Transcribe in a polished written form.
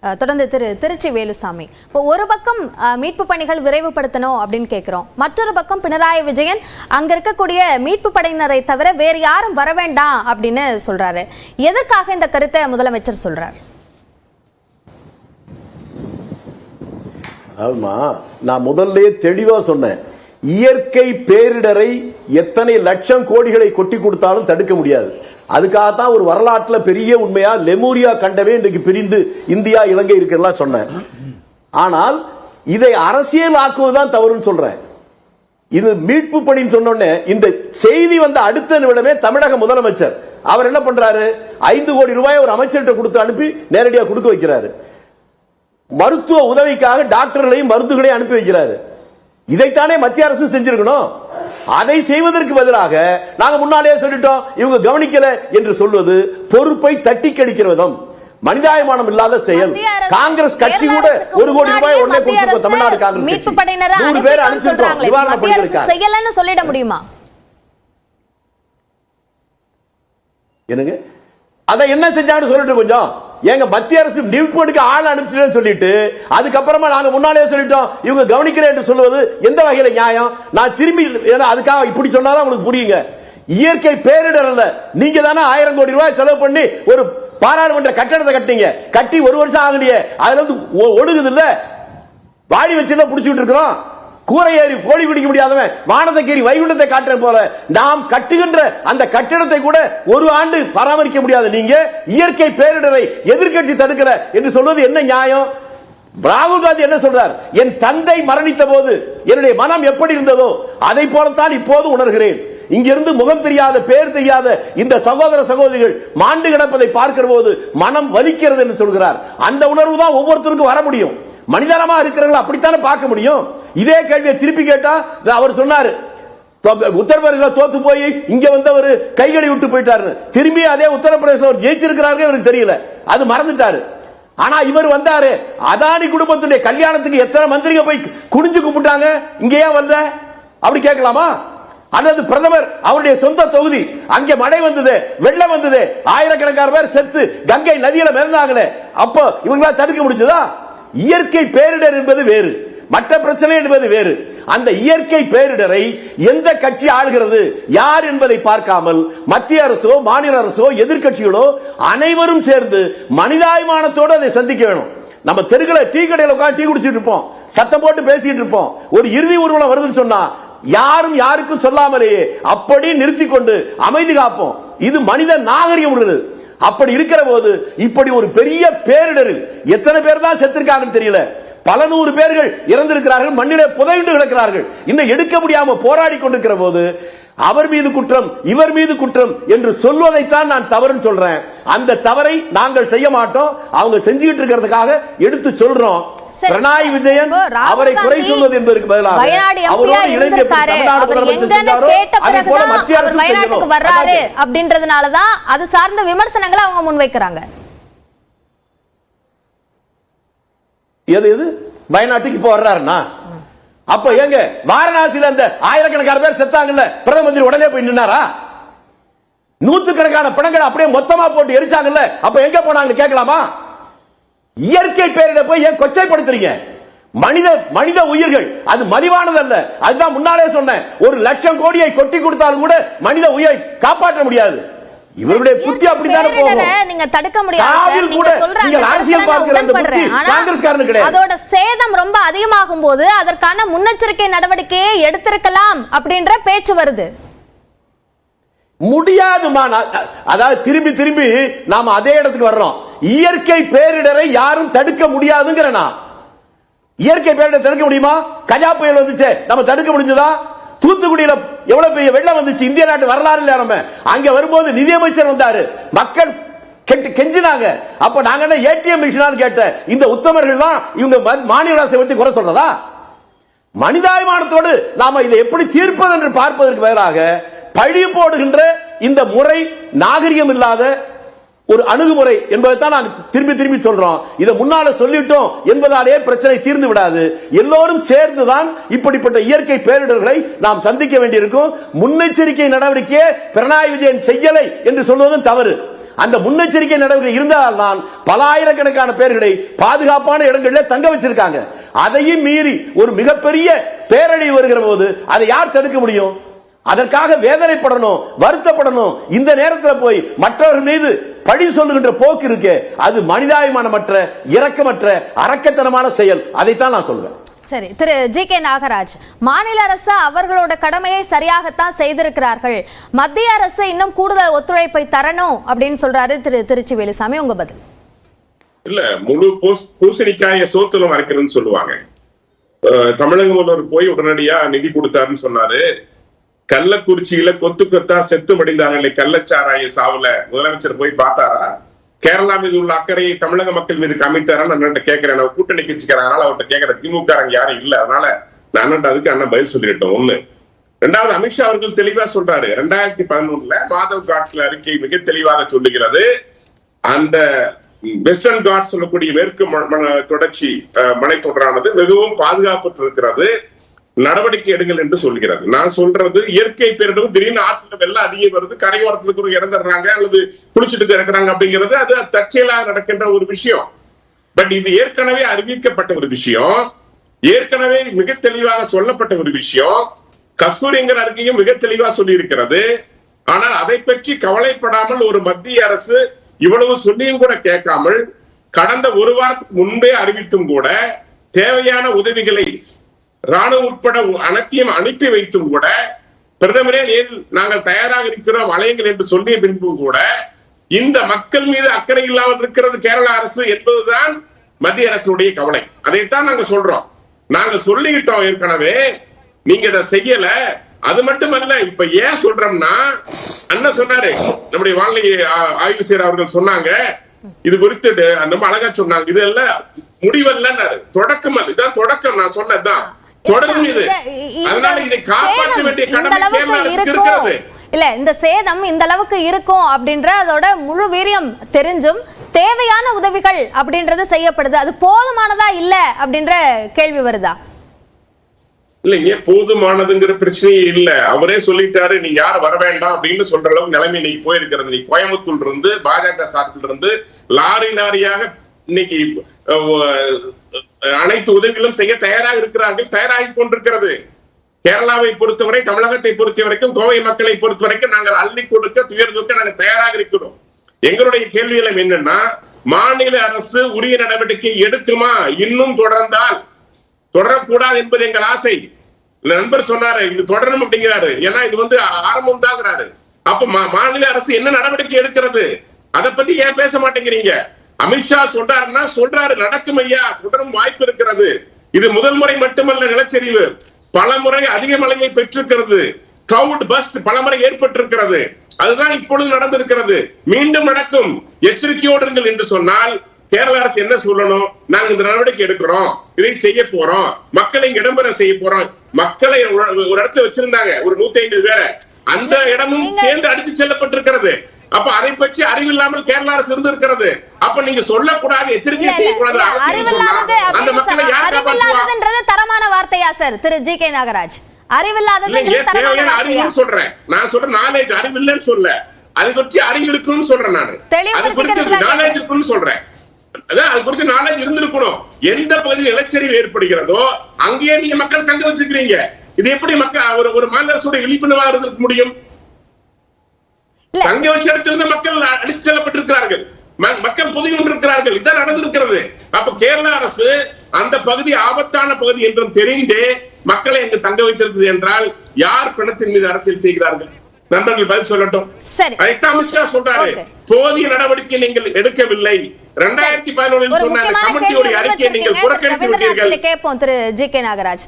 தொடர்ந்து திருச்சி வேலுசாமி, இப்போ ஒரு பக்கம் மீட்பு பணிகள் விரைவுபடுத்தணும் அப்படின்னு கேட்கிறோம், மற்றொரு பக்கம் பினராயி விஜயன் அங்க இருக்கக்கூடிய மீட்பு படையினரை தவிர வேறு யாரும் வர வேண்டாம் அப்படின்னு சொல்றாரு. எதற்காக இந்த கருத்தை முதலமைச்சர் சொல்றார்? ஆமா, நான் முதல்ல தெளிவா சொன்னேன், இயற்கை பேரிடரை எத்தனை லட்சம் கோடிகளை கொட்டி கொடுத்தாலும் தடுக்க முடியாது. அதுக்காகத்தான் ஒரு வரலாற்றில் பெரிய உண்மையா லெமூரியா கண்டவே இன்றைக்கு பிரிந்து இந்தியா இலங்கை இருக்கிறதா சொன்னேன். ஆனால் இதை அரசியல் ஆக்குவதுதான் தவறுன்னு சொல்றேன். இது மீட்பு பணின்னு சொன்னோன்னே இந்த செய்தி வந்த அடுத்த நிமிடமே தமிழக முதலமைச்சர் அவர் என்ன பண்றாரு, 5 கோடி ரூபாய் ஒரு அமைச்சர்கிட்ட கொடுத்து அனுப்பி நேரடியாக கொடுக்க வைக்கிறாரு. மருத்துவ உதவிக்காக டாக்டர்களையும் மருந்துகளையும் அனுப்பி வைக்கிறாரு. இதைத்தானே மத்திய அரசு செஞ்சிருக்கணும். அதை செய்வதற்கு பதிலாக நாங்க முன்னாலே சொல்லிட்டோம் இவங்க கவனிக்கல என்று சொல்வது பொறுப்பை தட்டி கழிக்கிற விதம், மனிதாயமானம் இல்லாத செயல். காங்கிரஸ் கட்சி கூட 1 கோடி ரூபாய் உடனே கொடுத்து தமிழ்நாடு காங்கிரஸ் மீட்பு படையினரை 100 பேர் அனுப்பிச்சிட்டோம் நிவாரண பணிகளுக்காக. செய்யலன்னு சொல்லிட முடியுமா? என்னங்க அதை என்ன செஞ்சாங்கன்னு சொல்லிட்டு கொஞ்சம் எங்க மத்திய அரசு மீட்புக்கு ஆள் அனுப்பிச்சுன்னு சொல்லிட்டு அதுக்கப்புறமா நாங்க முன்னாலே சொல்லிட்டோம் இவங்க கவனிக்கல என்று சொல்வது எந்த வகையில நியாயம்? நான் திரும்பி அதுக்காக இப்படி சொன்னாதான் உங்களுக்கு புரியுங்க. இயற்கை பேரிடர் அல்ல, நீங்க தானே 1000 கோடி ரூபாய் செலவு பண்ணி ஒரு பாராளுமன்ற கட்டடத்தை கட்டிங்க, கட்டி 1 வருஷம் ஆகலையே, அதுல வந்து ஒடுகுது இல்ல, வாடி வச்சு புடிச்சுட்டு இருக்கிறோம். கூரை ஏறி கோழி பிடிக்க முடியாதவன் வானத்தை கேறி வைகுண்டத்தை காட்டுற போல நாம் கட்டுகின்ற அந்த கட்டிடத்தை கூட 1 ஆண்டு பராமரிக்க முடியாது. நீங்க இயற்கை பேரிடரை எதிர்க்கட்சி தடுக்கிற என்று சொல்வது என்ன நியாயம்? ராகுல் காந்தி என்ன சொல்றார், என் தந்தை மரணித்த போது என்னுடைய மனம் எப்படி இருந்ததோ அதை போலத்தான் இப்போது உணர்கிறேன். இங்கிருந்து முகம் தெரியாத பேர் தெரியாத இந்த சகோதர சகோதரிகள் மாண்டு கிடப்பதை பார்க்கிற போது மனம் வலிக்கிறது என்று சொல்கிறார். அந்த உணர்வு தான் ஒவ்வொருத்தருக்கும் வர முடியும். மனிதனமா இருக்கிறவங்க அப்படித்தானே பார்க்க முடியும். இதே கேள்வியை திருப்பி கேட்டா அவர் சொன்னாரு உத்தரப்பிரதேச தோத்து போய் இங்க வந்தவர் கைகளை விட்டு போயிட்டாரு, திரும்பி அதே உத்தரப்பிரதேச ஜெயிச்சிருக்கிறாரு இவருக்கு தெரியல, அது மறந்துட்டாரு. ஆனா இவர் வந்தாரு, அதானி குடும்பத்துடைய கல்யாணத்துக்கு எத்தனை மந்திரிங்க போய் குனிஞ்சு கும்பிட்டாங்க, இங்க ஏன் வந்த அப்படி கேட்கலாமா? அல்லது பிரதமர் அவருடைய சொந்த தொகுதி, அங்கே மழை வந்தது, வெள்ளம் வந்தது, ஆயிரக்கணக்கான பேர் செத்து கங்கை நதியில மிதந்தாங்களே, அப்போ இவங்களால தடுக்க முடிஞ்சதா? இயற்கை பேரிடர் என்பது வேறு, மற்ற பிரச்சனை என்பது வேறு. அந்த இயற்கை பேரிடரை எந்த கட்சி ஆளுகிறது யார் என்பதை பார்க்காமல் மத்திய அரசோ மாநில அரசோ எதிர்கட்சிகளோ அனைவரும் சேர்ந்து மனிதாபிமானத்தோடு அதை சந்திக்க வேணும். நம்ம தெருக்களை டீ கடையில் உட்கார்ந்து டீ குடிச்சிட்டு இருப்போம், சத்தம் போட்டு பேசிட்டு இருப்போம், ஒரு இறுதி ஊர்வலம் வருதுன்னு சொன்னா யாரும் யாருக்கும் சொல்லாமலேயே அப்படி நிறுத்தி கொண்டு அமைதி காப்போம். இது மனித நாகரிகம் உள்ளது. அப்படி இருக்கிற போது இப்படி ஒரு பெரிய பேரிடரில் எத்தனை பேர் தான் செத்திருக்காங்கன்னு தெரியல, பல 100 பேர்கள் இறந்திருக்கிறார்கள், மண்ணிலே புதைந்து கிடக்கிறார்கள். இன்னும் எடுக்க முடியாம போராடி கொண்டிருக்கிற போது அவர் மீது குற்றம் இவர் மீது குற்றம் என்று சொல்வதைத்தான் நான் தவறுன்னு சொல்றேன். அந்த தவறை நாங்கள் செய்ய மாட்டோம், அவங்க செஞ்சுக்கிட்டு இருக்கிறதுக்காக எடுத்து சொல்றோம். பினராயி விஜயன் அவரை குறை சொல்வது என்பதற்கு பதிலாக அவரோடு இணைந்து வயநாட்டுக்கு வர்றாரு அப்படின்றதுனாலதான் அது சார்ந்த விமர்சனங்களை அவங்க முன்வைக்கிறாங்க. எது வயநாட்டுக்கு இப்ப வர்றாருன்னா அப்ப எங்க வாரணாசியில அந்த ஆயிரக்கணக்கான பேர் செத்தாங்கல்ல, பிரதம மந்திரி உடனே போய் நின்னாரா? நூற்றுக்கணக்கான பணங்களை அப்படியே மொத்தமா போட்டு எரிச்சாங்கல்ல, அப்ப எங்க போனாங்க கேட்கலாமா? இயற்கை பேரிட போய் ஏன் கொச்சைப்படுத்துறீங்க? மனித உயிர்கள் அது மலிவானது அல்ல. அதுதான் முன்னாலே சொன்னேன், 1,00,000 கோடியை கொட்டி கொடுத்தாலும் கூட மனித உயிரை காப்பாற்ற முடியாது. இவருடைய புத்தி அப்படித்தானே போகும். நீங்க தடுக்க முடியாது, நீங்க சொல்றாங்க. அரசியல் பார்க்கிற அந்த புத்தி காங்கிரஸ்காரனு கிடையாது. அதோட சேதம் ரொம்ப அதிகமாகும் போது அதற்கான முன்னெச்சரிக்கை நடவடிக்கையை எடுத்திருக்கலாம் அப்படின்ற பேச்சு வருது. முடியாதுமா. அதாவது திரும்பி திரும்பி நாம அதே இடத்துக்கு வர்றோம். இயற்கை பேரிடரை யாரும் தடுக்க முடியாதுங்கிறனா? இயற்கை பேரிடரை தடுக்க முடியுமா? கஜா புயல் வந்துச்சு, நம்ம தடுக்க முடிஞ்சதா? தூத்துக்குடியில எவ்வளவு பெரிய வெள்ளம் வந்துச்சு, இந்திய நாட்டு வரலாறு இல்ல. நம்ம அங்க வரும்போது நிதியமைச்சர் வந்தாரு, மக்கள் கெஞ்சினாங்க. அப்ப நாங்க என்ன ஏடிஎம் மிஷினான்னு கேட்ட இந்த உத்தமர்கள் தான் இவங்க மாநில அரசை பற்றி குறை சொல்றதா? மனிதாபிமானத்தோடு நாம இதை எப்படி தீர்ப்பது என்று பார்ப்பதற்கு பதிலாக பழி போடுகின்ற இந்த முறை நாகரிகம் இல்லாத ஒரு அணுகுமுறை என்பதைத்தான் நாங்கள் திரும்பி திரும்பி சொல்றோம். இதை முன்னால சொல்லிட்டோம் என்பதாலே பிரச்சனை தீர்ந்து விடாது. எல்லோரும் சேர்ந்துதான் இப்படிப்பட்ட இயற்கை பேரிடர்களை நாம் சந்திக்க வேண்டியிருக்கும். முன்னெச்சரிக்கை நடவடிக்கையை பினராயி விஜயன் செய்யலை என்று சொல்வதும் தவறு. அந்த முன்னெச்சரிக்கை நடவடிக்கை இருந்தால்தான் பல ஆயிரக்கணக்கான பேர்களை பாதுகாப்பான இடங்களில் தங்க வச்சிருக்காங்க. அதையும் மீறி ஒரு மிகப்பெரிய பேரழிவு வருகிற போது அதை யார் தடுக்க முடியும்? அதற்காக வேதனைப்படணும், வருத்தப்படணும். இந்த நேரத்தில் போய் மற்றவர்கள் மீது பழி சொல்லுகின்ற போக்கு இருக்கு, அது மனிதாபிமானமற்ற, இரக்கமற்ற, அரக்கத்தனமான செயல். அதைத்தான் நான் சொல்றேன். சரி, திரு ஜி.கே. நாகராஜ், மாநில அரசு அவர்களோட கடமையை சரியாகத்தான் செய்திருக்கிறார்கள், மத்திய அரசு இன்னும் கூடுதல் ஒத்துழைப்பை தரணும் அப்படின்னு சொல்றாரு திரு திருச்சி வேலுசாமி. உங்க பதில்? இல்ல, முழு பூசணிக்காய சோத்துல மறைக்கிறதுன்னு சொல்லுவாங்க. தமிழக முதல்வர் போய் உடனடியா நிதி கொடுத்தாருன்னு சொன்னாரு. கள்ளக்குறிச்சியில கொத்து கொத்தா செத்து மடிந்தார்களே கள்ளச்சாராய சாவுல முதலமைச்சர் போய் பார்த்தாரா? கேரளா மீது உள்ள அக்கறையை தமிழக மக்கள் மீது காமித்தாரான்னு அண்ணன் கேட்கிறேன். கூட்டணி கட்சிக்கிறேன், அதனால அவர்கிட்ட கேட்கிற திமுக யாரும் இல்ல, அதனால நான் அண்ணன் அதுக்கு அண்ணன் பதில் சொல்லிட்டோம். ஒண்ணு. ரெண்டாவது, அமித்ஷா அவர்கள் தெளிவா சொல்றாரு. 2011 மாதவ் காட்ல அறிக்கை மிக தெளிவாக சொல்லுகிறது. அந்த வெஸ்டர்ன் காட் சொல்லக்கூடிய மேற்கு தொடர்ச்சி மலைத்தொடரானது மிகவும் பாதுகாப்பு இருக்கிறது, நடவடிக்கை எடுங்கள் என்று சொல்கிறது. நான் சொல்றது இயற்கை பேரிடரும் திடீர்னு ஆற்றுல வெள்ளம் அதிகம் வருது, கரையோரத்துக்கு இறந்துடுறாங்க அல்லது குளிச்சுட்டு இருக்கிறாங்க அப்படிங்கிறது அது தற்செயலாக நடக்கின்ற ஒரு விஷயம். பட் இது ஏற்கனவே அறிவிக்கப்பட்ட ஒரு விஷயம், ஏற்கனவே மிக தெளிவாக சொல்லப்பட்ட ஒரு விஷயம். கஸ்தூரிங்கிற அறிக்கையும் மிக தெளிவாக சொல்லி இருக்கிறது. ஆனால் அதை பற்றி கவலைப்படாமல் ஒரு மத்திய அரசு இவ்வளவு சொல்லியும் கூட கேட்காமல் கடந்த ஒரு வாரத்துக்கு முன்பே அறிவித்தும் கூட தேவையான உதவிகளை ராணுவம் உட்பட அனைத்தையும் அனுப்பி வைத்தும் கூட பிரதமரே நேரில் நாங்கள் தயாராக இருக்கிறோம் அலையுங்கள் என்று சொல்லிய பின்பும் கூட இந்த மக்கள் மீது அக்கறை இல்லாமல் இருக்கிறது கேரள அரசு என்பதுதான் மத்திய அரசுடைய கவலை. அதைத்தான் நாங்க சொல்றோம். நாங்க சொல்லிக்கிட்டோம் ஏற்கனவே, நீங்க இதை செய்யல. அது மட்டுமல்ல, இப்ப ஏன் சொல்றோம்னா, அண்ணன் சொன்னாரு, நம்முடைய வானிலை ஆய்வு செய்யற அவர்கள் சொன்னாங்க, இது குறித்து ரொம்ப அழகா சொன்னாங்க. இது எல்லாம் முடிவல்லன்னாரு. தொடக்கம், இதுதான் தொடக்கம். நான் சொன்னதுதான் தொடரும். இது அதனால இதை காப்பாற்ற வேண்டிய கடமை கேரள அரசுக்கு இருக்கிறது. இல்ல, இந்த சேதம் இந்த அளவுக்கு இருக்கும் அப்படின்ற அதோட முழு வீரியம் தெரிஞ்சும் தேவையான உதவிகள் அப்படின்றது செய்யப்படுது, அது போதுமானதா இல்ல அப்படின்ற கேள்வி வருதா? இல்லைங்க, போதுமானதுங்கிற பிரச்சனையே இல்ல. அவரே சொல்லிட்டாரு, நீங்க யாரும் வர வேண்டாம் அப்படின்னு சொல்ற அளவுக்கு நிலைமை இன்னைக்கு போயிருக்கிறது. நீ கோயம்புத்தூர்ல இருந்து பாஜக சார்பில் இருந்து லாரி லாரியாக இன்னைக்கு அனைத்து உதவிகளும் செய்ய தயாராக இருக்கிறார்கள், தயாராகி கொண்டிருக்கிறது. கேரளாவை பொறுத்தவரை, தமிழகத்தை பொறுத்த வரைக்கும், கோவை மக்களை பொறுத்த வரைக்கும் நாங்கள் அள்ளி கொடுக்க துயர் தூக்க நாங்கள் தயாராக இருக்கிறோம். எங்களுடைய கேள்விகளும் என்னன்னா, மாநில அரசு உரிய நடவடிக்கை எடுக்குமா? இன்னும் தொடர்ந்தால் தொடரக்கூடாது என்பது எங்கள் ஆசை. நண்பர் சொன்னாரு இது தொடரணும் அப்படிங்கிறாரு, ஏன்னா இது ஆரம்பம் தாங்கிறாரு. அப்ப மாநில அரசு என்ன நடவடிக்கை எடுக்கிறது? அதை பத்தி ஏன் பேச மாட்டேங்கிறீங்க? அமித்ஷா சொல்றாருன்னா சொல்றாரு, நடக்கும் ஐயா, தொடரும் வாய்ப்பு இருக்கிறது. இது முதல் முறை மட்டுமல்ல நிலச்சரிவு, பல முறை அதிக மழையை பெற்றிருக்கிறது. கிளவுட் பஸ்ட் பல முறை ஏற்பட்டிருக்கிறது. அதுதான் இப்பொழுது நடந்திருக்கிறது, மீண்டும் நடக்கும். எச்சரிக்கையோடு இருங்கள் என்று சொன்னால் கேரள அரசு என்ன சொல்லணும்? நாங்க இந்த நடவடிக்கை எடுக்கிறோம், இதை செய்ய போறோம், மக்களை இடம்பெற செய்ய போறோம். மக்களை ஒரு இடத்துல வச்சிருந்தாங்க, ஒரு 150 பேரை, அந்த இடமும் சேர்ந்து அடித்து செல்லப்பட்டிருக்கிறது. அப்ப அதை பற்றி அறிவில்லாமல் கேரள அரசு இருந்திருக்கிறது. அப்ப நீங்க சொல்லக்கூடாது, எச்சரிக்கை செய்யக்கூடாது. அந்த மக்களை யார் காப்பாற்றுவாங்க? தரமான வார்த்தையா சார் திரு ஜி.கே. நாகராஜ்? அறிவில்லாதது தேவையான அறிவுன்னு சொல்றேன். நான் சொல்றேன் நாலேஜ், அறிவில்லைன்னு சொல்ல, அதை பற்றி அறிவு இருக்குன்னு சொல்றேன். நான் அது குறித்து நாலேஜ் இருக்குன்னு சொல்றேன். அதான் அது குறித்து நாலேஜ் இருந்திருக்கணும். எந்த பகுதியில் நிலச்சரிவு ஏற்படுகிறதோ அங்கேயே நீங்க மக்கள் தங்க வச்சிருக்கீங்க. இது எப்படி மக்கள் ஒரு மாநில அரசோட விழிப்புணர்வாக இருந்திருக்க முடியும்? தங்க வச்ச இடத்திலிருந்து மக்கள் அடித்து செல்லப்பட்டிருக்கிறார்கள், மக்கள் பொதுகி கொண்டிருக்கிறார்கள். இதான் நடந்திருக்கிறது. அப்ப கேரள அரசு அந்த பகுதி ஆபத்தான பகுதி என்றும் தெரிந்தே மக்களை அங்கு தங்க வைத்திருக்கிறது என்றால் யார் பணத்தின் மீது அரசியல் செய்கிறார்கள்? நண்பர்கள் பதில் சொல்லட்டும். அதைத்தான் அமித்ஷா சொல்றாரு, போதிய நடவடிக்கை நீங்கள் எடுக்கவில்லை. 2011 சொன்ன அந்த கமிட்டியோட அறிக்கையை நீங்கள் புறக்கணித்து விட்டீர்கள். கேட்போம் திரு ஜி.கே. நாகராஜ்.